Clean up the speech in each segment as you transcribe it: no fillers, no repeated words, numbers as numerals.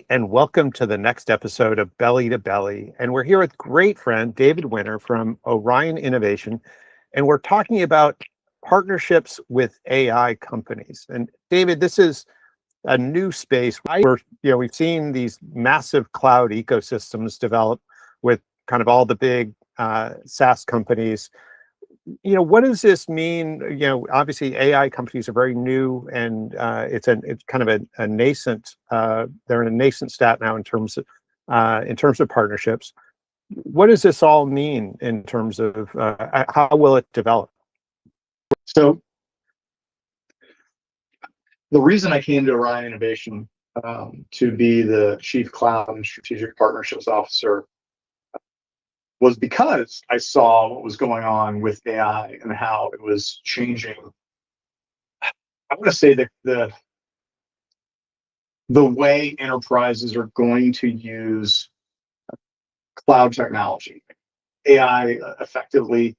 and welcome to the next episode of Belly to Belly. And we're here with great friend David Winter from Orion Innovation, and we're talking about partnerships with AI companies. And David, this is a new space. We've seen these massive cloud ecosystems develop with kind of all the big SaaS companies. What does this mean? Obviously AI companies are very new, and it's kind of a nascent. They're in a nascent stat now in terms of partnerships. What does this all mean in terms of how will it develop? So the reason I came to Orion Innovation to be the Chief Cloud and Strategic Partnerships Officer was because I saw what was going on with AI and how it was changing. I want to say that the way enterprises are going to use cloud technology. AI effectively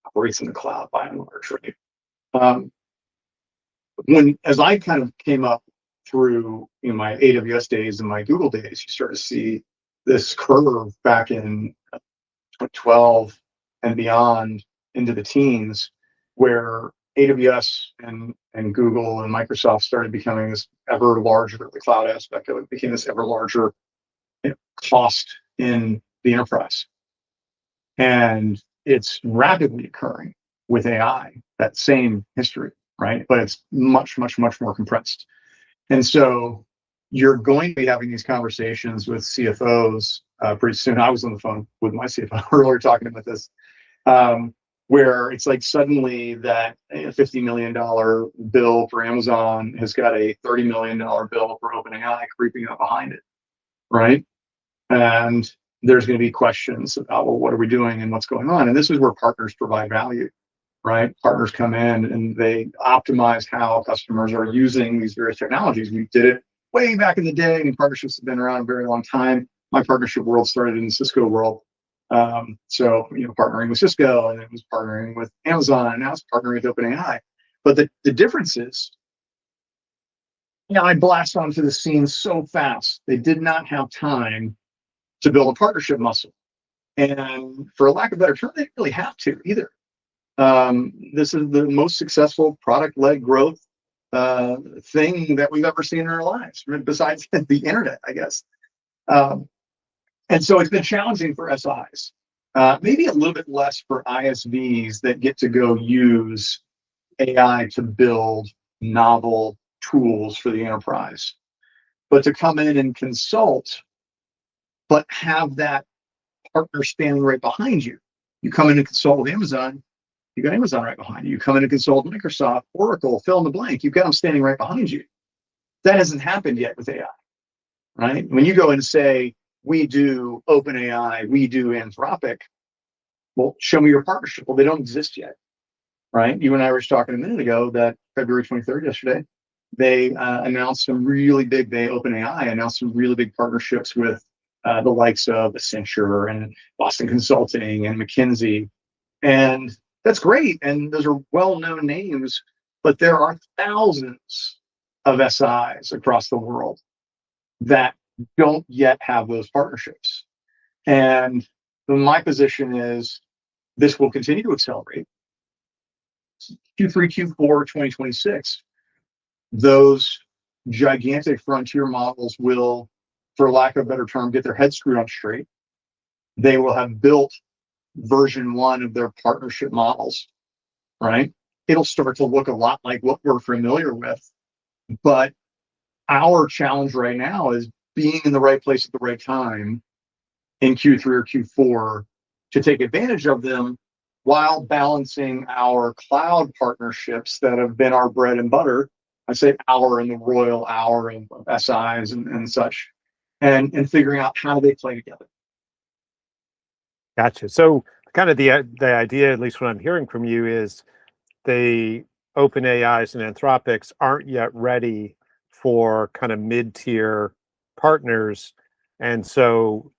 operates in the cloud by and large, right? As I kind of came up through my AWS days and my Google days, you start to see this curve back in 2012 and beyond into the teens, where AWS and Google and Microsoft started becoming this ever larger, the cloud aspect of it became this ever larger cost in the enterprise. And it's rapidly occurring with AI, that same history, right? But it's much, much, much more compressed. And so you're going to be having these conversations with CFOs pretty soon. I was on the phone with my CFO earlier talking about this, where it's like suddenly that $50 million bill for Amazon has got a $30 million bill for OpenAI creeping up behind it, right? And there's going to be questions about, well, what are we doing and what's going on? And this is where partners provide value, right? Partners come in and they optimize how customers are using these various technologies. We did it way back in the day, and partnerships have been around a very long time. My partnership world started in the Cisco world. So, partnering with Cisco, and it was partnering with Amazon, and now it's partnering with OpenAI. But the difference is, I blast onto the scene so fast. They did not have time to build a partnership muscle. And for lack of a better term, they didn't really have to either. This is the most successful product-led growth thing that we've ever seen in our lives, besides the internet, I guess. And so it's been challenging for SIs, maybe a little bit less for ISVs that get to go use AI to build novel tools for the enterprise. But to come in and consult, but have that partner standing right behind you. You come in and consult with Amazon, you got Amazon right behind you. You come in and consult Microsoft, Oracle, fill in the blank, you've got them standing right behind you. That hasn't happened yet with AI, right? When you go and say, we do OpenAI, we do Anthropic, well, show me your partnership. Well, they don't exist yet, right? You and I were just talking a minute ago that February 23rd, yesterday, they announced some really big, OpenAI announced some really big partnerships with the likes of Accenture and Boston Consulting and McKinsey. And that's great. And those are well-known names, but there are thousands of SIs across the world that don't yet have those partnerships. And my position is this will continue to accelerate. Q3, Q4, 2026, those gigantic frontier models will, for lack of a better term, get their heads screwed on straight. They will have built version 1 of their partnership models, right? It'll start to look a lot like what we're familiar with. But our challenge right now is being in the right place at the right time in Q3 or Q4 to take advantage of them while balancing our cloud partnerships that have been our bread and butter. I say our in the royal hour of SIs and such, and figuring out how they play together. Gotcha. So kind of the idea, at least what I'm hearing from you, is the OpenAIs and Anthropics aren't yet ready for kind of mid-tier partners. And so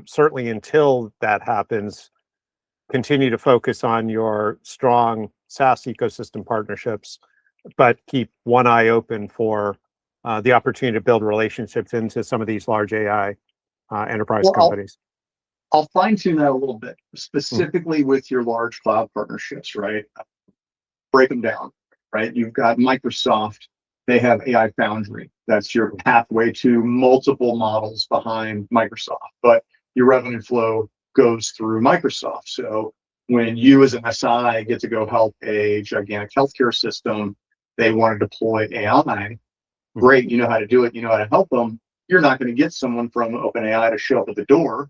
certainly until that happens, continue to focus on your strong SaaS ecosystem partnerships, but keep one eye open for the opportunity to build relationships into some of these large AI enterprise Well, companies? I'll fine tune that a little bit, Mm. specifically with your large cloud partnerships, right? Break them down, right? You've got Microsoft, they have AI Foundry. That's your pathway to multiple models behind Microsoft, but your revenue flow goes through Microsoft. So when you as an SI get to go help a gigantic healthcare system, they want to deploy AI, great, you know how to do it, you know how to help them. You're not going to get someone from OpenAI to show up at the door,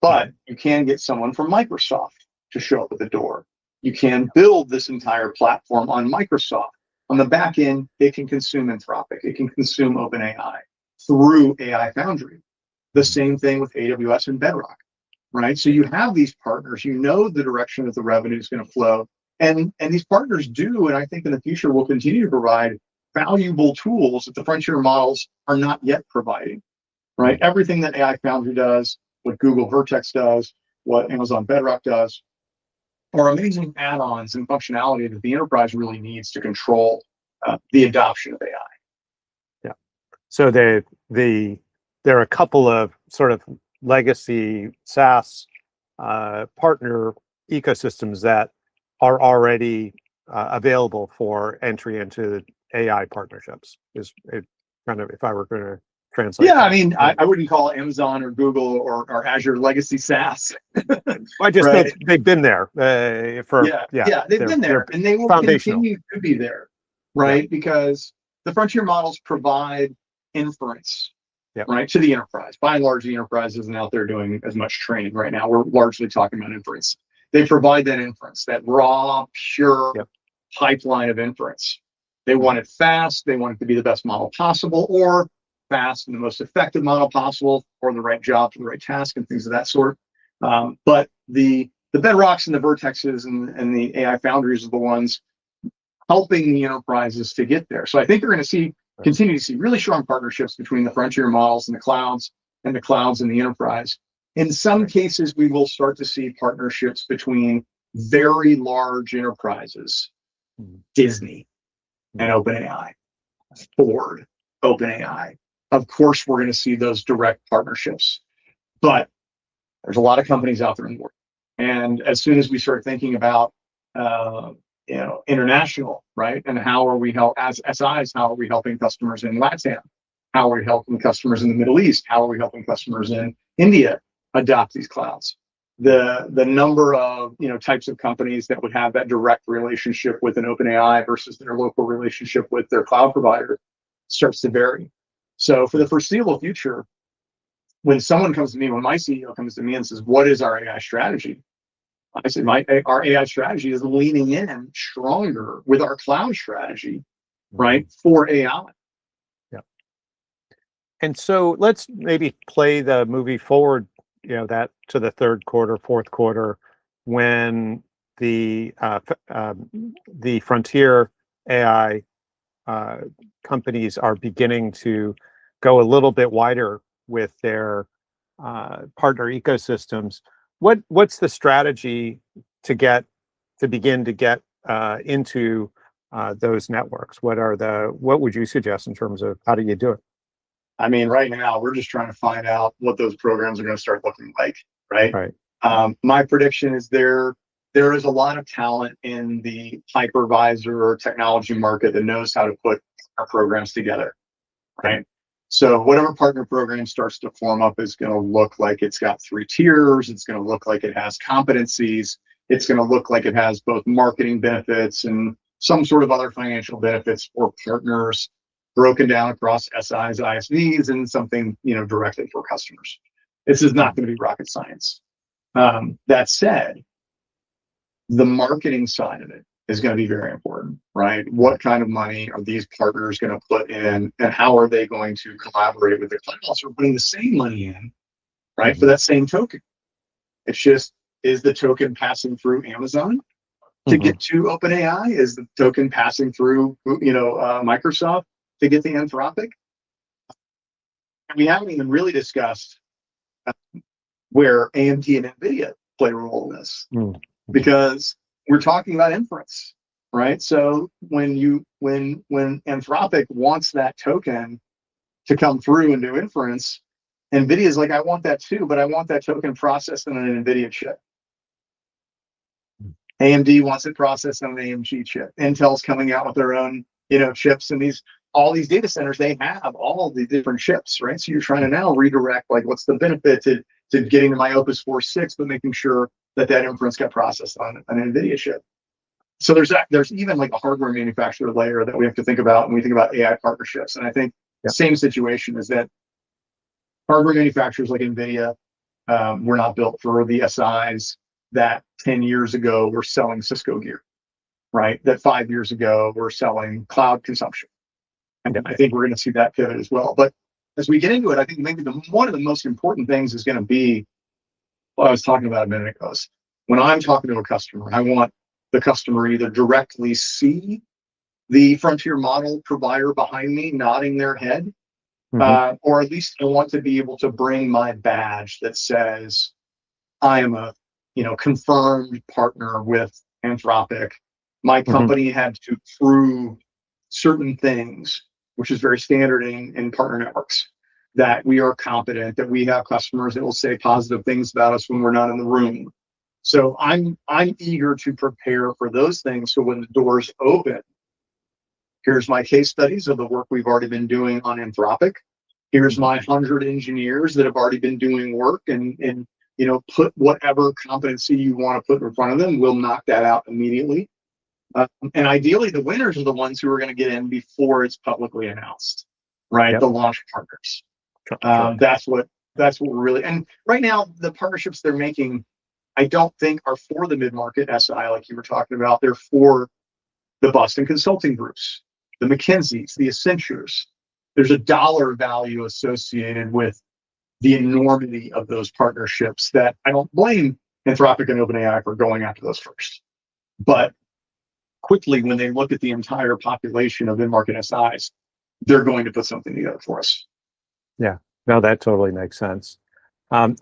but you can get someone from Microsoft to show up at the door. You can build this entire platform on Microsoft. On the back end, it can consume Anthropic, it can consume OpenAI through AI Foundry. The same thing with AWS and Bedrock, right? So you have these partners, you know the direction that the revenue is going to flow. And these partners do, and I think in the future will continue to provide valuable tools that the frontier models are not yet providing, right? Everything that AI Foundry does, what Google Vertex does, what Amazon Bedrock does, are amazing add-ons and functionality that the enterprise really needs to control the adoption of AI. Yeah. So there are a couple of sort of legacy SaaS partner ecosystems that are already available for entry into AI partnerships. Is it kind of, if I were going to translate? Yeah, that. I mean, I wouldn't call Amazon or Google or Azure legacy SaaS. I just right? know they've been there for they've been there, and they will continue to be there, right? Yeah. Because the frontier models provide inference, Yep. right, to the enterprise. By and large, the enterprise isn't out there doing as much training right now. We're largely talking about inference. They provide that inference, that raw, pure Yep. pipeline of inference. They want it fast. They want it to be the best model possible, or fast and the most effective model possible for the right job, for the right task, and things of that sort. But the Bedrocks and the Vertexes and the AI Foundries are the ones helping the enterprises to get there. So I think you're going to continue to see really strong partnerships between the frontier models and the clouds and the enterprise. In some cases, we will start to see partnerships between very large enterprises, Disney and OpenAI, Ford, OpenAI. Of course, we're going to see those direct partnerships, but there's a lot of companies out there in the world. And as soon as we start thinking about, international, right? And how are we as SIs, how are we helping customers in LATAM? How are we helping customers in the Middle East? How are we helping customers in India adopt these clouds? The number of types of companies that would have that direct relationship with an OpenAI versus their local relationship with their cloud provider starts to vary. So for the foreseeable future, when someone comes to me, when my CEO comes to me and says, "What is our AI strategy?" I said, our AI strategy is leaning in stronger with our cloud strategy, right, for AI. Yeah. And so let's maybe play the movie forward, that to the third quarter, fourth quarter, when the frontier AI companies are beginning to go a little bit wider with their partner ecosystems. What's the strategy to begin to get into those networks? What would you suggest in terms of how do you do it? I mean, right now we're just trying to find out what those programs are going to start looking like, right? Right. My prediction is there is a lot of talent in the hypervisor or technology market that knows how to put our programs together, right? So whatever partner program starts to form up is going to look like it's got 3 tiers. It's going to look like it has competencies. It's going to look like it has both marketing benefits and some sort of other financial benefits for partners, broken down across SIs, ISVs, and something directly for customers. This is not going to be rocket science. That said, the marketing side of it is going to be very important, right? What kind of money are these partners going to put in, and how are they going to collaborate with the clouds who are putting the same money in, right, for that same token? It's just, is the token passing through Amazon to get to OpenAI? Is the token passing through, Microsoft to get the Anthropic? And we haven't even really discussed where AMD and NVIDIA play a role in this, because we're talking about inference, right? So when Anthropic wants that token to come through and do inference, NVIDIA is like, I want that too, but I want that token processed on an NVIDIA chip. AMD wants it processed on an AMD chip. Intel's coming out with their own, chips, and all these data centers, they have all the different chips, right? So you're trying to now redirect, like, what's the benefit to getting to my Opus 4.6, but making sure that inference got processed on an NVIDIA chip. So there's even like a hardware manufacturer layer that we have to think about when we think about AI partnerships. And I think the same situation is that hardware manufacturers like NVIDIA were not built for the SIs that 10 years ago were selling Cisco gear, right? That 5 years ago were selling cloud consumption. And I think we're going to see that pivot as well. But as we get into it, I think maybe one of the most important things is going to be what I was talking about a minute ago. Is when I'm talking to a customer, I want the customer either directly see the frontier model provider behind me nodding their head, or at least I want to be able to bring my badge that says I am a confirmed partner with Anthropic. My company had to prove certain things, which is very standard in partner networks, that we are competent, that we have customers that will say positive things about us when we're not in the room. So I'm eager to prepare for those things. So when the doors open, here's my case studies of the work we've already been doing on Anthropic. Here's my 100 engineers that have already been doing work, and put whatever competency you want to put in front of them. We'll knock that out immediately. And ideally, the winners are the ones who are going to get in before it's publicly announced, right? Yep. The launch partners. That's what we're really. And right now, the partnerships they're making, I don't think are for the mid-market SI like you were talking about. They're for the Boston consulting groups, the McKinseys, the Accentures. There's a dollar value associated with the enormity of those partnerships that I don't blame Anthropic and OpenAI for going after those first. But quickly, when they look at the entire population of mid-market SIs, they're going to put something together for us. Yeah, no, that totally makes sense.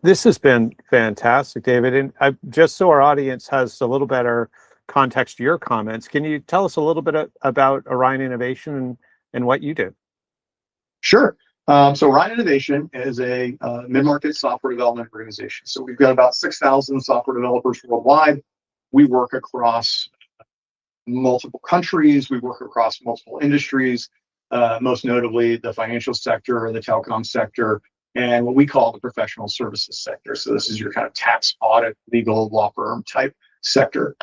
This has been fantastic, David. And just so our audience has a little better context to your comments, can you tell us a little bit about Orion Innovation and what you do? Sure. So Orion Innovation is a mid-market software development organization. So we've got about 6,000 software developers worldwide. We work across multiple countries. We work across multiple industries, most notably the financial sector, the telecom sector, and what we call the professional services sector. So this is your kind of tax, audit, legal, law firm type sector.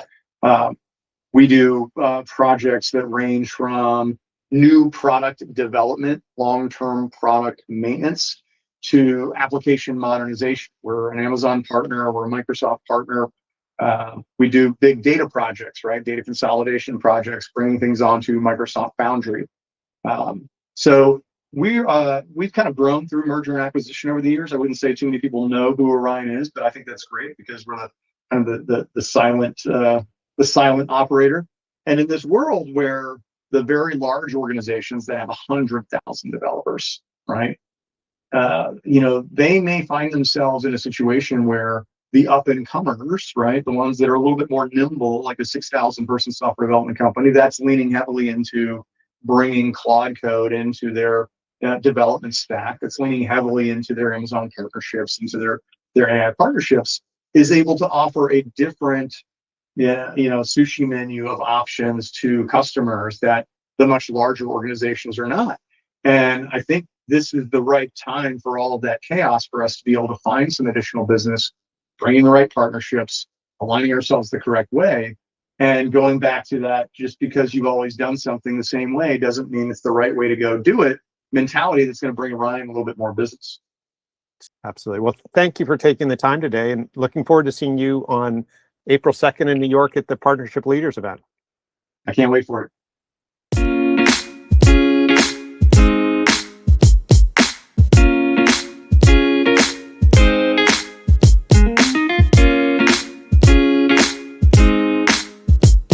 We do projects that range from new product development, long-term product maintenance, to application modernization. We're an Amazon partner, we're a Microsoft partner. We do big data projects, right? Data consolidation projects, bringing things onto Microsoft Foundry. So we've kind of grown through merger and acquisition over the years. I wouldn't say too many people know who Orion is, but I think that's great because we're the silent operator. And in this world where the very large organizations that have 100,000 developers, right? They may find themselves in a situation where the up-and-comers, right, the ones that are a little bit more nimble, like a 6,000 person software development company, that's leaning heavily into bringing Claude code into their development stack, that's leaning heavily into their Amazon partnerships, into their AI partnerships, is able to offer a different sushi menu of options to customers that the much larger organizations are not. And I think this is the right time for all of that chaos for us to be able to find some additional business, bringing the right partnerships, aligning ourselves the correct way, and going back to that, just because you've always done something the same way doesn't mean it's the right way to go do it mentality that's going to bring Orion a little bit more business. Absolutely. Well, thank you for taking the time today, and looking forward to seeing you on April 2nd in New York at the Partnership Leaders event. I can't wait for it.